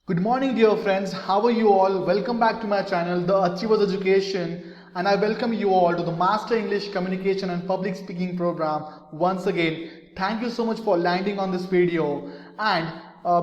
Good morning, dear friends. How are you all? Welcome back to my channel, The Achievers Education, and I welcome you all to the Master English Communication and Public Speaking program once again. Thank you so much for landing on this video. And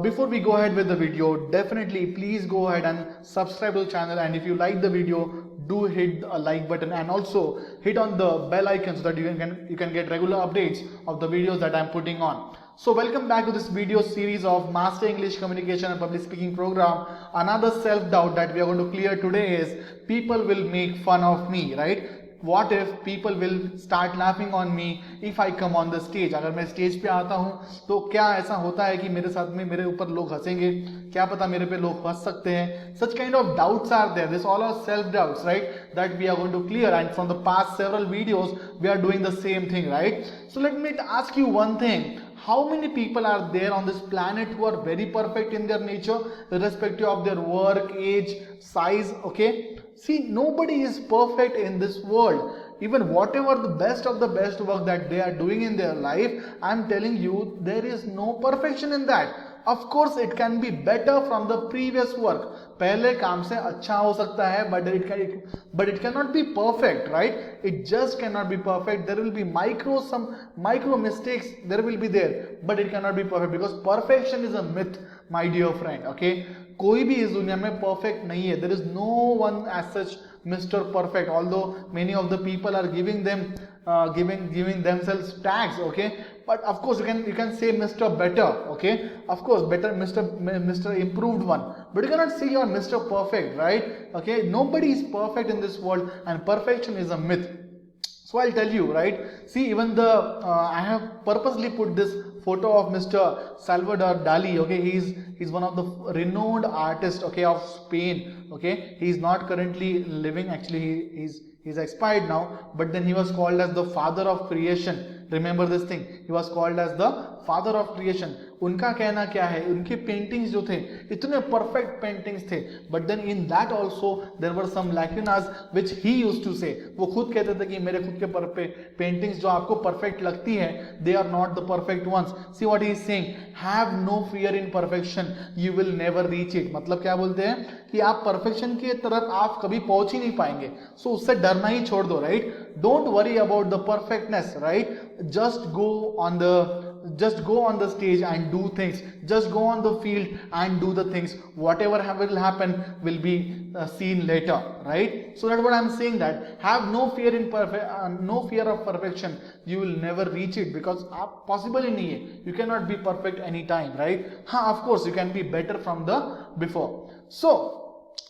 before we go ahead with the video, definitely please go ahead and subscribe to the channel. And if you like the video, do hit a like button and also hit on the bell icon so that you can get regular updates of the videos that I'm putting on. So welcome back to this video series of Master English Communication and Public Speaking program. Another self-doubt that we are going to clear today is people will make fun of me, right? What if people will start laughing on me if I come on the stage? अगर मैं stage पे आता हूँ तो क्या ऐसा होता है कि मेरे साथ में मेरे ऊपर लोग हंसेंगे? क्या पता मेरे पे लोग हंस सकते हैं? Such kind of doubts are there. This all are self doubts, right? That we are going to clear. And from the past several videos, we are doing the same thing, right? So let me ask you one thing. How many people are there on this planet who are very perfect in their nature, irrespective of their work, age, size? Okay. See, nobody is perfect in this world. Even whatever the best of the best work that they are doing in their life, I am telling you, there is no perfection in that. Of course, it can be better from the previous work. पहले काम से अच्छा हो सकता है, but it cannot be perfect, right? It just cannot be perfect. There will be some micro mistakes. There will be there, but it cannot be perfect because perfection is a myth, my dear friend. Okay, कोई भी इस दुनिया में perfect नहीं है. There is no one as such Mr. Perfect. Although many of the people are giving themselves tags. Okay. But of course you can say Mr. Better, okay? Of course, better Mr. Improved one. But you cannot say you are Mr. Perfect, right? Okay? Nobody is perfect in this world and perfection is a myth. So I'll tell you, right? See, even I have purposely put this photo of Mr. Salvador Dali, okay? He's one of the renowned artists, okay, of Spain, okay? He's not currently living, actually he's expired now, but then he was called as the father of creation. Remember this thing, he was called as the father of creation. उनका कहना क्या है, उनके paintings जो थे इतने perfect paintings थे, but then in that also there were some lacunas which he used to say. वो खुद कहते थे कि मेरे खुद के पेंटिंग्स जो आपको परफेक्ट लगती है, they are not the perfect ones. See what he is saying, have no fear in perfection, you will never reach it. मतलब क्या बोलते हैं कि आप परफेक्शन की तरफ आप कभी पहुंच ही नहीं पाएंगे. सो उससे डरना ही छोड़ दो, right? Don't worry about the perfectness, right? Just go on the stage and do things. Just go on the field and do the things. Whatever will happen will be seen later, right? So that's what I'm saying, that have no fear of perfection. You will never reach it because possible ही नहीं है. You cannot be perfect anytime, right? Of course you can be better from the before. So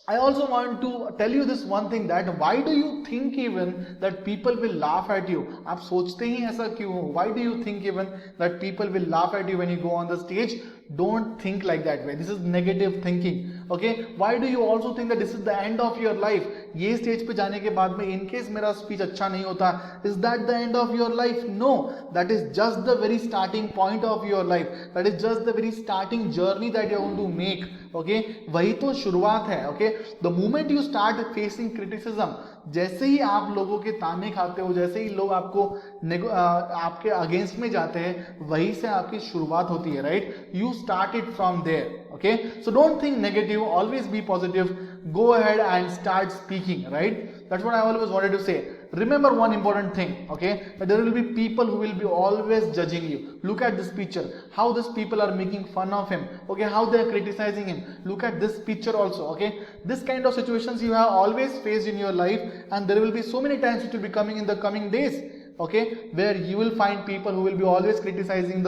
I also want to tell you this one thing, that why do you think even that people will laugh at you? आप सोचते ही ऐसा क्यों हो? Why do you think even that people will laugh at you when you go on the stage? Don't think like that way. This is negative thinking. Okay? Why do you also think that this is the end of your life? ये stage पे जाने के बाद में in case मेरा speech अच्छा नहीं होता, is that the end of your life? No, that is just the very starting point of your life. That is just the very starting journey that you are going to make. Okay? वही तो शुरुआत है. Okay? The moment you start facing criticism, जैसे ही आप लोगों के ताने खाते हो, जैसे ही लोग आपके अगेंस्ट में जाते हैं, वहीं से आपकी शुरुआत होती है, right? You start it from there. Okay, so don't think negative, always be positive. Go ahead and start speaking, right? That's what I always wanted to say. Remember one important thing, okay? That there will be people who will be always judging you. Look at this picture, how these people are making fun of him, okay? How they are criticizing him. Look at this picture also, okay? This kind of situations you have always faced in your life, and there will be so many times it will be coming in the coming days, okay, where you will find people who will be always criticizing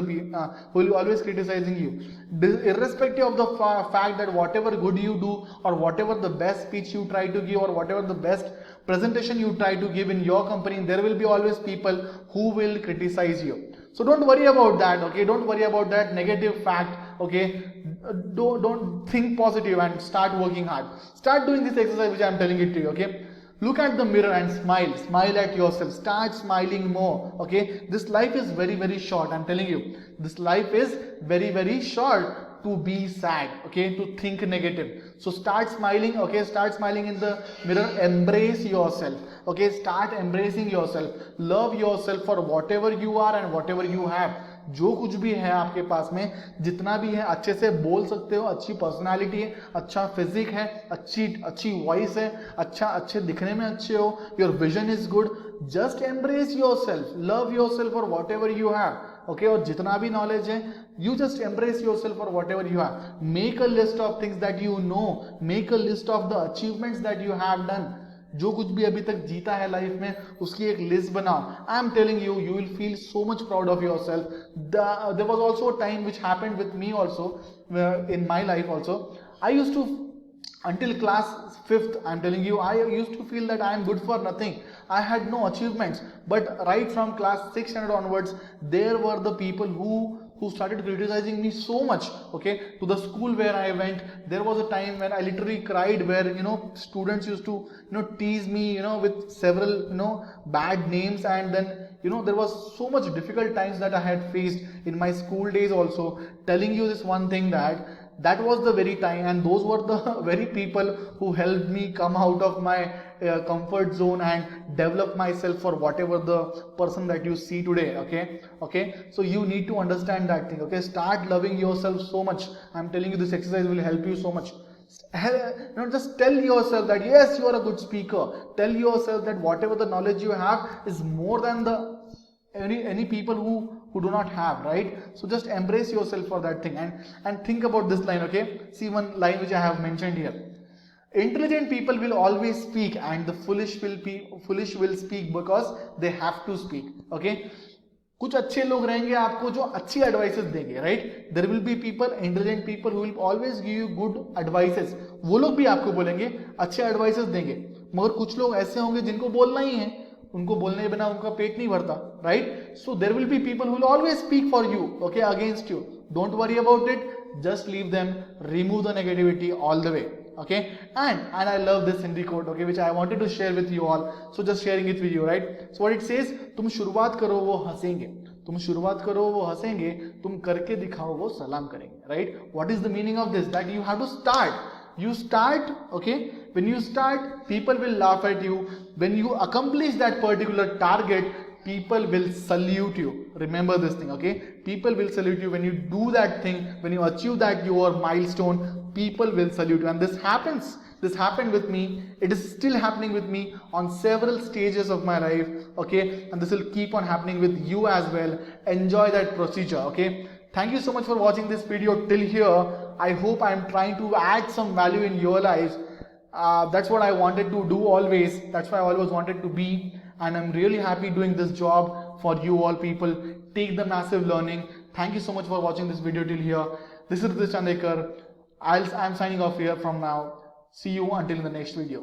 you, irrespective of the fact that whatever good you do, or whatever the best speech you try to give, or whatever the best presentation you try to give in your company, there will be always people who will criticize you. So don't worry about that, okay? Don't worry about that negative fact, okay? Don't think positive and start working hard. Start doing this exercise which I am telling it to you, okay? Look at the mirror and smile at yourself. Start smiling more, okay? This life is very, very short. I'm telling you, this life is very, very short to be sad, okay? To think negative. So start smiling, okay? Start smiling in the mirror. Embrace yourself, okay? Start embracing yourself. Love yourself for whatever you are and whatever you have. जो कुछ भी है आपके पास में, जितना भी है, अच्छे से बोल सकते हो, अच्छी पर्सनालिटी है, अच्छा फिजिक है, अच्छी वॉइस है, अच्छे दिखने में अच्छे हो, your vision is good, just embrace yourself, love yourself for what ever you have, okay. और जितना भी नॉलेज है, you just embrace yourself for whatever you have. Make a list of things that you know, make a list of the achievements that you have done. जो कुछ भी अभी तक जीता है लाइफ में, उसकी एक लिस्ट बनाओ. I am telling you, you will feel so much proud of yourself. There was also a time which happened with me also in my life also. I used to, until class 5th, I'm telling you, I used to feel that I am good for nothing. I had no achievements. But right from class 6 standard onwards, there were the people who started criticizing me so much, okay. To the school where I went, there was a time when I literally cried, where students used to tease me with several bad names, and then there was so much difficult times that I had faced in my school days also. Telling you this one thing, that was the very time, and those were the very people who helped me come out of my comfort zone and develop myself for whatever the person that you see today, okay. So you need to understand that thing, okay. Start loving yourself so much. I'm telling you, this exercise will help you so much. Just tell yourself that yes, you are a good speaker. Tell yourself that whatever the knowledge you have is more than the any people who do not have, right? So just embrace yourself for that thing, and think about this line, okay. See one line which I have mentioned here. Intelligent people will always speak, and the foolish will speak because they have to speak, okay. कुछ अच्छे लोग रहेंगे आपको जो अच्छी advices देंगे, right. There will be people, intelligent people, who will always give you good advices. वो लोग भी आपको बोलेंगे, अच्छे एडवाइसेस देंगे. मगर कुछ लोग ऐसे होंगे जिनको बोलना ही है, उनको बोलने के बिना उनका पेट नहीं भरता, right. So there will be people who will always speak for you, okay, against you. Don't worry about it, just leave them, remove the negativity all the way, okay. And I love this Hindi quote, okay, which I wanted to share with you all, so just sharing it with you, right. So what it says, तुम शुरुआत करो वो हंसेंगे, तुम शुरुआत करो वो हंसेंगे, तुम करके दिखाओ वो सलाम करेंगे, right. What is the meaning of this? That you have to start. You start, okay. When you start, people will laugh at you. When you accomplish that particular target, people will salute you. Remember this thing, okay. People will salute you when you do that thing, when you achieve that your milestone. People will salute you, and this happened with me. It is still happening with me on several stages of my life, okay. And this will keep on happening with you as well. Enjoy that procedure, okay. Thank you so much for watching this video till here. I hope I am trying to add some value in your lives. That's what I wanted to do always. That's why I always wanted to be, and I'm really happy doing this job for you all people. Take the massive learning. Thank you so much for watching this video till here. This is Ritesh Chandekar. I'm signing off here from now. See you until the next video.